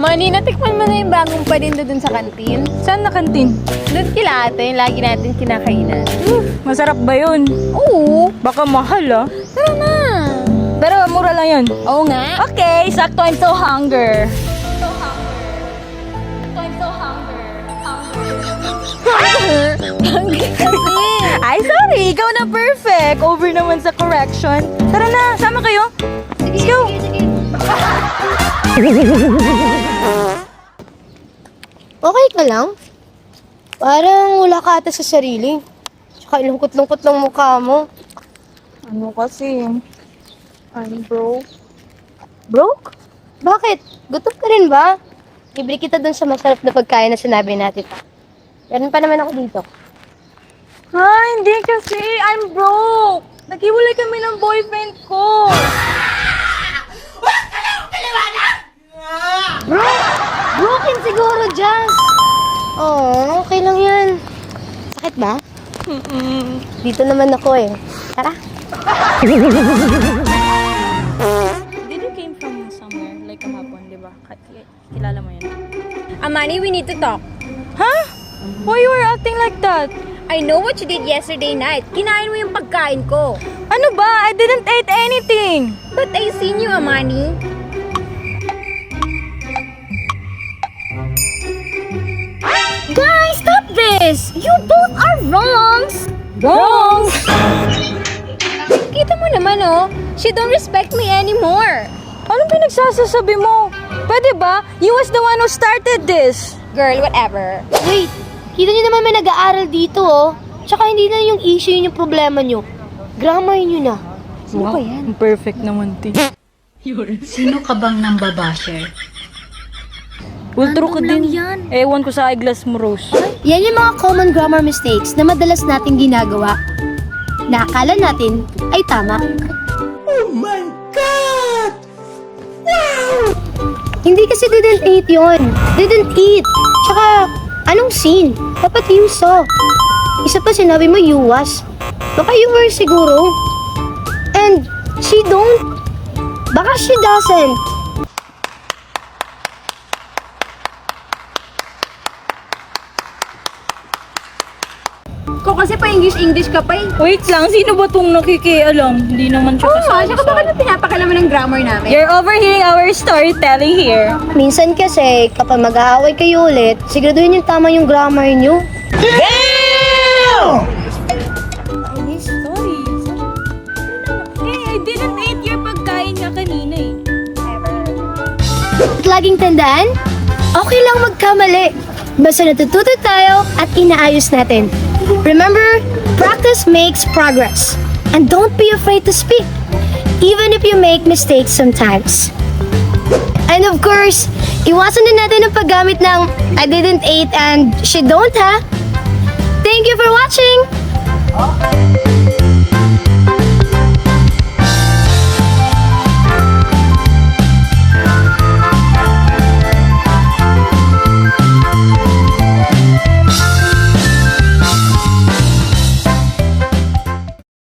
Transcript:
Manny, natikman mo na yung bagong paninda dun sa kantin? Saan na kantin? Doon kila ate, yung lagi natin kinakainan. Masarap ba yun? Oo, Baka mahal ah. tara na. Pero mura lang yun. Oo nga. Okay, sakto, I'm so hungry. Hungry kasi. Ay, sorry. Ikaw na perfect. Over naman sa correction. Tara na, sama kayo. Let's go. Okay ka lang? Parang wala ka ata sa sarili. Tsaka lungkot-lungkot ng mukha mo. Ano kasi? I'm broke. Broke? Bakit? Gutom ka rin ba? Libre kita dun sa masarap na pagkain na sinabi natin. Meron pa naman ako dito. Ha, hindi kasi. I'm broke. Naghiwalay kami ng boyfriend ko. Broken siguro, Jazz! Oo, okay lang yan. Sakit ba? Dito naman ako eh. Tara. Did you came from somewhere, like kahapon, di ba? Kilala mo yun. Manny, we need to talk. Huh? Why you were acting like that? I know what you did yesterday night. Kinain mo yung pagkain ko. Ano ba? I didn't eat anything. But I seen you, Amani. Guys, stop this! You both are wrongs! Wrong! Kita mo naman, oh. She don't respect me anymore. Anong pinagsasasabi mo? Pwede ba? You was the one who started this. Girl, whatever. Wait, kita nyo naman may nag-aaral dito oh. Tsaka hindi na yung issue yun yung problema nyo. Grammar nyo na. Sino ba yan? Perfect naman, T. Sino ka bang nambabasher? Ultro ka din. Ewan ko sa eyeglass mo, Rose. Yan yung mga common grammar mistakes na madalas nating ginagawa na akala natin ay tama. Oh my God! Wow! Hindi kasi didn't eat yon. Didn't eat. Tsaka, anong scene? Dapat you saw. Isa pa sinabi mo you was. Baka you were siguro. And she don't. Baka she doesn't. Ko kasi pa English ka pa eh. Wait lang, sino ba tong nakikialam? Hindi naman siya kasali Tsaka bakit pinapakalaman ng grammar namin? You're overhearing our storytelling here. Minsan kasi, kapag mag-aaway kayo ulit, siguraduhin yung tama yung grammar nyo. Sorry. Hey, I didn't eat your pagkain nga kanina eh. At laging tandaan, okay lang magkamali. Basta natututo tayo at inaayos natin. Remember, practice makes progress. And don't be afraid to speak, even if you make mistakes sometimes. And of course, iwasan din natin ang paggamit ng I didn't eat and she don't ha. Thank you for watching!